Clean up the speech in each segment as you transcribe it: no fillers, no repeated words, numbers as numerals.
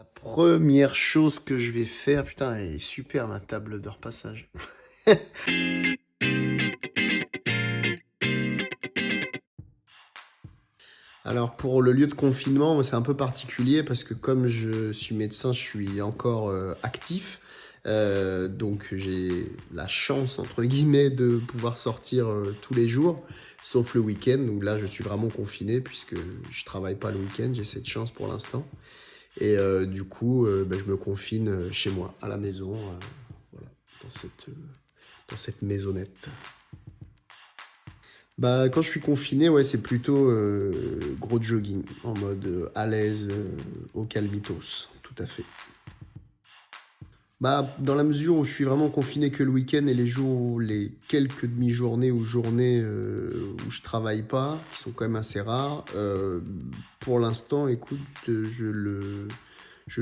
La première chose que je vais faire, putain, elle est super ma table de repassage. Alors pour le lieu de confinement, c'est un peu particulier parce que comme je suis médecin, je suis encore actif. Donc j'ai la chance, entre guillemets, de pouvoir sortir tous les jours, sauf le week-end. Donc là, je suis vraiment confiné puisque je travaille pas le week-end, j'ai cette chance pour l'instant. Et du coup, je me confine chez moi, à la maison, voilà, dans cette maisonnette. Bah, quand je suis confiné, ouais, c'est plutôt gros jogging, en mode à l'aise, au calmitos, tout à fait. Bah, dans la mesure où je suis vraiment confiné que le week-end et les jours, les quelques demi-journées ou journées où je travaille pas, qui sont quand même assez rares, pour l'instant, écoute, je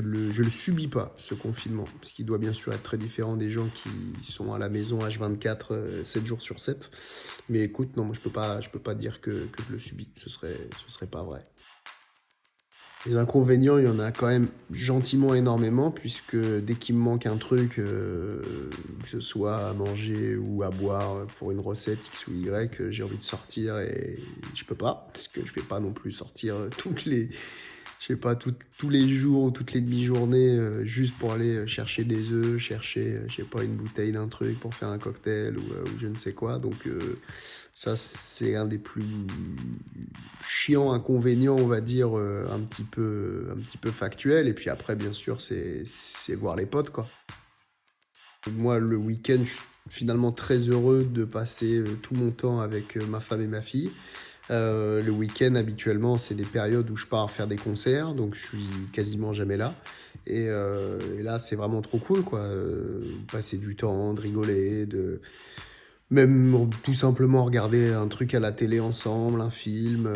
le subis pas, ce confinement. Ce qui doit bien sûr être très différent des gens qui sont à la maison H24, 7 jours sur 7. Mais écoute, non, moi je peux pas dire que je le subis. Ce serait pas vrai. Les inconvénients, il y en a quand même gentiment énormément, puisque dès qu'il me manque un truc, que ce soit à manger ou à boire pour une recette X ou Y, j'ai envie de sortir et je peux pas, parce que je vais pas non plus sortir je sais pas, tous les jours ou toutes les demi-journées juste pour aller chercher des œufs, chercher, je sais pas, une bouteille d'un truc pour faire un cocktail ou je ne sais quoi. Donc ça, c'est un des plus chiants inconvénients, on va dire, un petit peu factuel. Et puis après, bien sûr, c'est voir les potes, quoi. Moi, le week-end, je suis finalement très heureux de passer tout mon temps avec ma femme et ma fille. Le week-end, habituellement, c'est des périodes où je pars faire des concerts, donc je suis quasiment jamais là. Et là, c'est vraiment trop cool, quoi. Passer du temps, de rigoler, de même tout simplement regarder un truc à la télé ensemble, un film.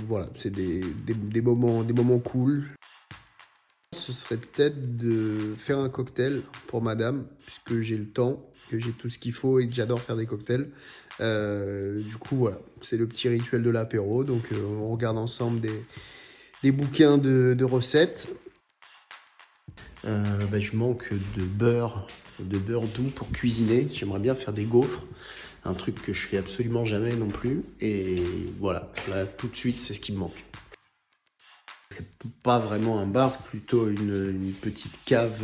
Voilà, c'est des moments cool. Ce serait peut-être de faire un cocktail pour madame, puisque j'ai le temps, que j'ai tout ce qu'il faut et que j'adore faire des cocktails. Du coup, voilà, c'est le petit rituel de l'apéro. Donc, on regarde ensemble des bouquins de recettes. Je manque de beurre doux pour cuisiner. J'aimerais bien faire des gaufres, un truc que je fais absolument jamais non plus. Et voilà, là, tout de suite, c'est ce qui me manque. C'est pas vraiment un bar, c'est plutôt une petite cave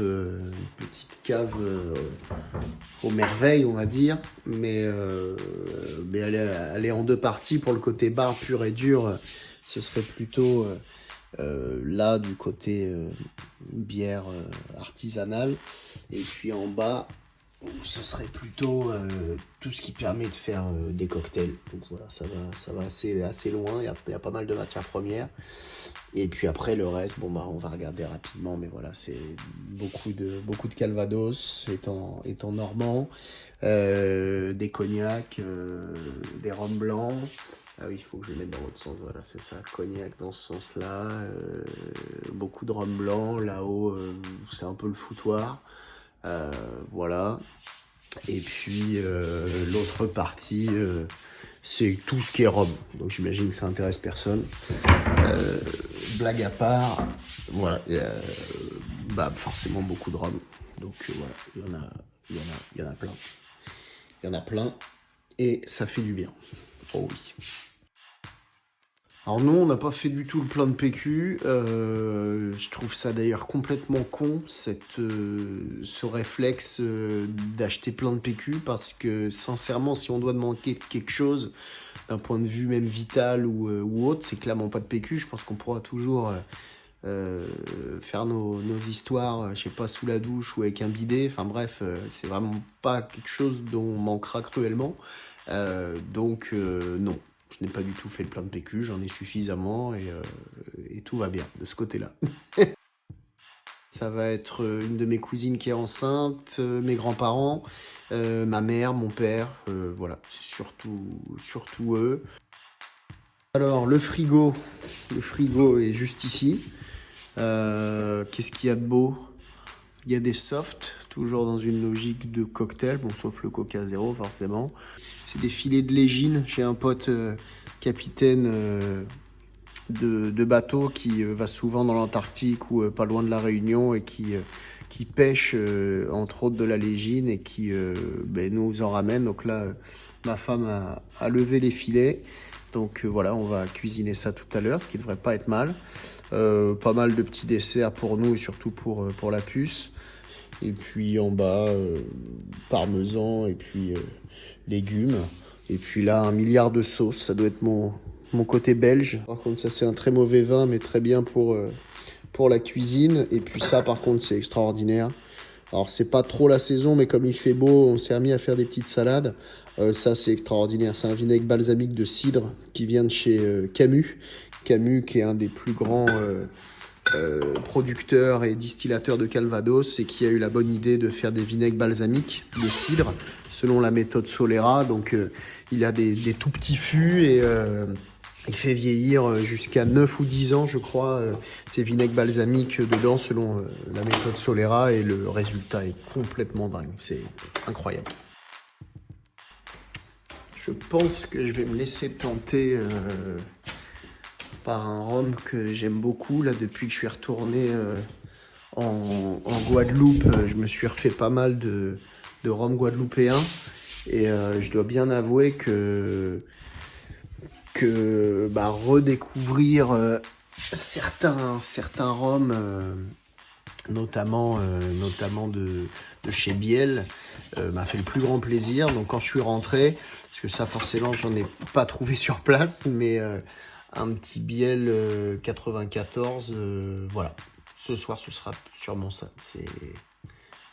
aux merveilles, on va dire. Mais elle est en deux parties. Pour le côté bar pur et dur, ce serait plutôt là du côté bière artisanale. Et puis en bas, ce serait plutôt tout ce qui permet de faire des cocktails. Donc voilà, ça va assez loin. Il y a pas mal de matières premières. Et puis après, le reste, bon, bah, on va regarder rapidement. Mais voilà, c'est beaucoup de Calvados, étant normand. Des cognacs, des rhums blancs. Ah oui, il faut que je les mette dans l'autre sens. Voilà, c'est ça. Cognac dans ce sens-là. Beaucoup de rhum blanc. Là-haut, c'est un peu le foutoir. Voilà. Et puis l'autre partie, c'est tout ce qui est rhum. Donc j'imagine que ça intéresse personne. Euh, Blague à part, voilà, forcément beaucoup de rhum. Donc voilà, il y en a plein. Il y en a plein et ça fait du bien. Oh oui. Alors non, on n'a pas fait du tout le plein de PQ. Je trouve ça d'ailleurs complètement con, ce réflexe d'acheter plein de PQ, parce que sincèrement, si on doit manquer de quelque chose, d'un point de vue même vital ou autre, c'est clairement pas de PQ. Je pense qu'on pourra toujours faire nos histoires, je sais pas, sous la douche ou avec un bidet. Enfin bref, c'est vraiment pas quelque chose dont on manquera cruellement. Donc non. Je n'ai pas du tout fait le plein de PQ, j'en ai suffisamment et tout va bien de ce côté-là. Ça va être une de mes cousines qui est enceinte, mes grands-parents, ma mère, mon père, voilà, c'est surtout eux. Alors le frigo est juste ici. Qu'est-ce qu'il y a de beau? Il y a des softs, toujours dans une logique de cocktail, bon sauf le Coca Zéro forcément. C'est des filets de légine chez un pote capitaine de bateau qui va souvent dans l'Antarctique ou pas loin de la Réunion et qui pêche entre autres de la légine et qui nous en ramène. Donc là, ma femme a levé les filets. Donc voilà, on va cuisiner ça tout à l'heure, ce qui devrait pas être mal. Pas mal de petits desserts pour nous et surtout pour la puce. Et puis en bas, parmesan et puis légumes. Et puis là, 1 milliard de sauces, ça doit être mon côté belge. Par contre, ça c'est un très mauvais vin, mais très bien pour la cuisine. Et puis ça, par contre, c'est extraordinaire. Alors, c'est pas trop la saison, mais comme il fait beau, on s'est remis à faire des petites salades. Ça, c'est extraordinaire. C'est un vinaigre balsamique de cidre qui vient de chez Camus. Camus, qui est un des plus grands producteur et distillateur de Calvados et qui a eu la bonne idée de faire des vinaigres balsamiques de cidre selon la méthode Solera. Donc il a des tout petits fûts et il fait vieillir jusqu'à 9 ou 10 ans, je crois, ces vinaigres balsamiques dedans selon la méthode Solera et le résultat est complètement dingue. C'est incroyable. Je pense que je vais me laisser tenter par un rhum que j'aime beaucoup. Là, depuis que je suis retourné en Guadeloupe, je me suis refait pas mal de rhum guadeloupéen. Et je dois bien avouer que redécouvrir certains rhums, notamment de chez Biel, m'a fait le plus grand plaisir. Donc quand je suis rentré, parce que ça forcément j'en ai pas trouvé sur place, mais un petit Biel 94, voilà. Ce soir ce sera sûrement ça,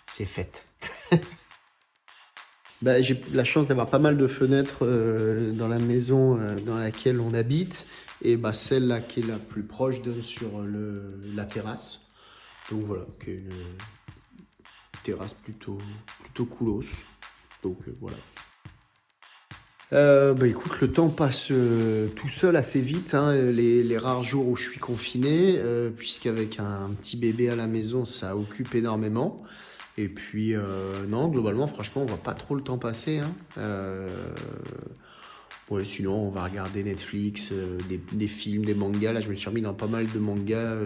c'est fait. J'ai la chance d'avoir pas mal de fenêtres dans la maison dans laquelle on habite. Et celle-là qui est la plus proche donne sur la terrasse. Donc voilà, qui est une terrasse plutôt coolos. Donc voilà. Écoute, le temps passe tout seul assez vite, hein, les rares jours où je suis confiné, puisqu'avec un petit bébé à la maison, ça occupe énormément. Et puis, non, globalement, franchement, on voit pas trop le temps passer. Hein. Ouais, sinon, on va regarder Netflix, des films, des mangas. Là, je me suis remis dans pas mal de mangas,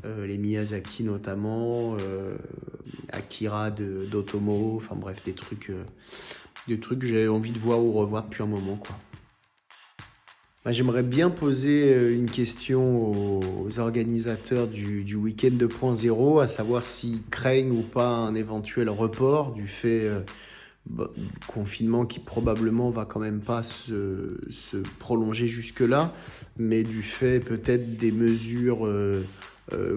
les Miyazaki notamment, Akira d'Otomo, enfin bref, des trucs que j'ai envie de voir ou revoir depuis un moment, quoi. J'aimerais bien poser une question aux organisateurs du Week-end 2.0, à savoir s'ils craignent ou pas un éventuel report du fait du confinement qui probablement va quand même pas se prolonger jusque-là, mais du fait peut-être des mesures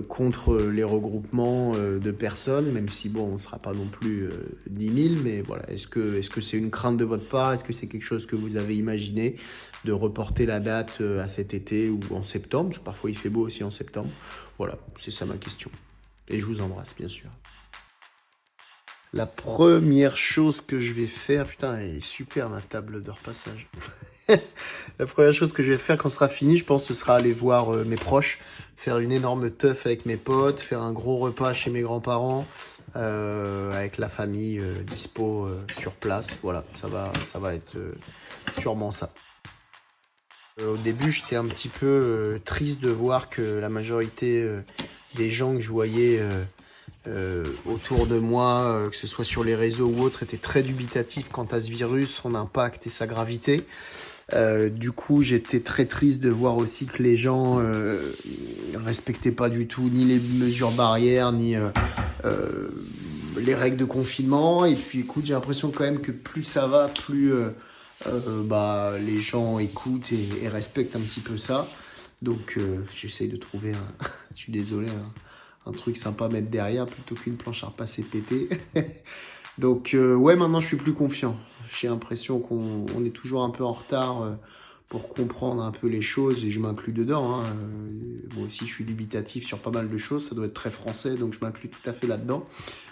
contre les regroupements de personnes, même si bon, on ne sera pas non plus 10 000, mais voilà, est-ce que c'est une crainte de votre part? Est-ce que c'est quelque chose que vous avez imaginé de reporter la date à cet été ou en septembre? Parce que parfois il fait beau aussi en septembre. Voilà, c'est ça ma question. Et je vous embrasse, bien sûr. La première chose que je vais faire, putain, elle est super ma table de repassage. La première chose que je vais faire quand ce sera fini, je pense, ce sera aller voir mes proches, faire une énorme teuf avec mes potes, faire un gros repas chez mes grands-parents, avec la famille dispo sur place. Voilà, ça va être sûrement ça. Au début, j'étais un petit peu triste de voir que la majorité des gens que je voyais autour de moi, que ce soit sur les réseaux ou autres, étaient très dubitatifs quant à ce virus, son impact et sa gravité. Du coup, j'étais très triste de voir aussi que les gens respectaient pas du tout ni les mesures barrières, ni les règles de confinement. Et puis, écoute, j'ai l'impression quand même que plus ça va, plus les gens écoutent et respectent un petit peu ça. Donc, j'essaye de trouver je suis désolé, un truc sympa à mettre derrière plutôt qu'une planche à repasser pétée. Donc, ouais, maintenant, je suis plus confiant. J'ai l'impression qu'on est toujours un peu en retard pour comprendre un peu les choses, et je m'inclus dedans. Hein. Moi aussi, je suis dubitatif sur pas mal de choses. Ça doit être très français, donc je m'inclus tout à fait là-dedans.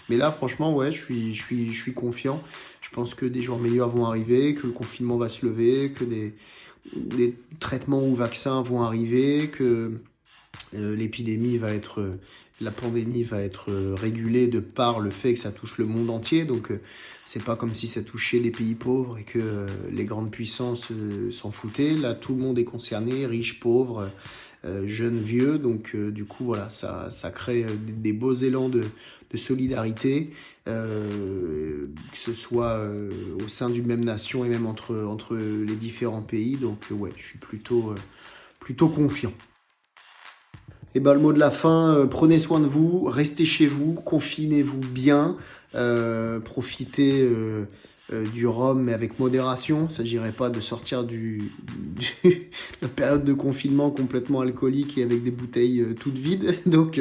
Mais là, franchement, ouais, je suis confiant. Je pense que des jours meilleurs vont arriver, que le confinement va se lever, que des traitements ou vaccins vont arriver, que la pandémie va être régulée de par le fait que ça touche le monde entier. Donc, c'est pas comme si ça touchait les pays pauvres et que les grandes puissances s'en foutaient. Là, tout le monde est concerné, riches, pauvres, jeunes, vieux. Donc du coup, voilà, ça crée des beaux élans de solidarité, que ce soit au sein d'une même nation et même entre les différents pays. Donc ouais, je suis plutôt confiant. Et ben, le mot de la fin, prenez soin de vous, restez chez vous, confinez-vous bien, profitez du rhum, mais avec modération. Il ne s'agirait pas de sortir la période de confinement complètement alcoolique et avec des bouteilles toutes vides. Donc,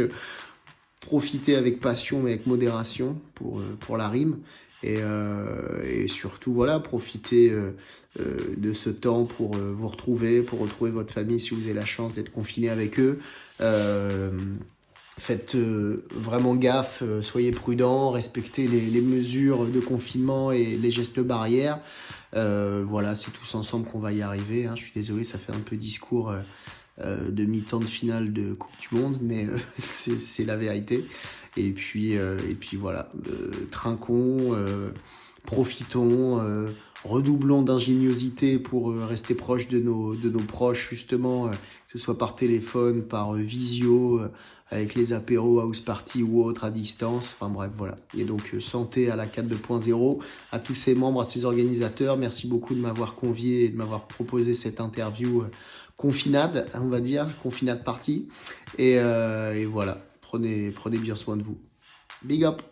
profitez avec passion, mais avec modération pour la rime. Et surtout, voilà, profitez de ce temps pour vous retrouver, pour retrouver votre famille si vous avez la chance d'être confiné avec eux. Euh, Faites vraiment gaffe, soyez prudents, respectez les mesures de confinement et les gestes barrières. Voilà, c'est tous ensemble qu'on va y arriver. Hein. Je suis désolé, ça fait un peu discours de mi-temps de finale de Coupe du Monde, mais c'est la vérité. Et puis voilà, trinquons, profitons, redoublons d'ingéniosité pour rester proche de nos proches, justement, que ce soit par téléphone, par visio, avec les apéros, house party ou autres à distance. Enfin bref, voilà. Et donc, santé à la 4 2.0, à tous ces membres, à ces organisateurs. Merci beaucoup de m'avoir convié et de m'avoir proposé cette interview confinade, on va dire, confinade party. Et voilà, prenez bien soin de vous. Big up!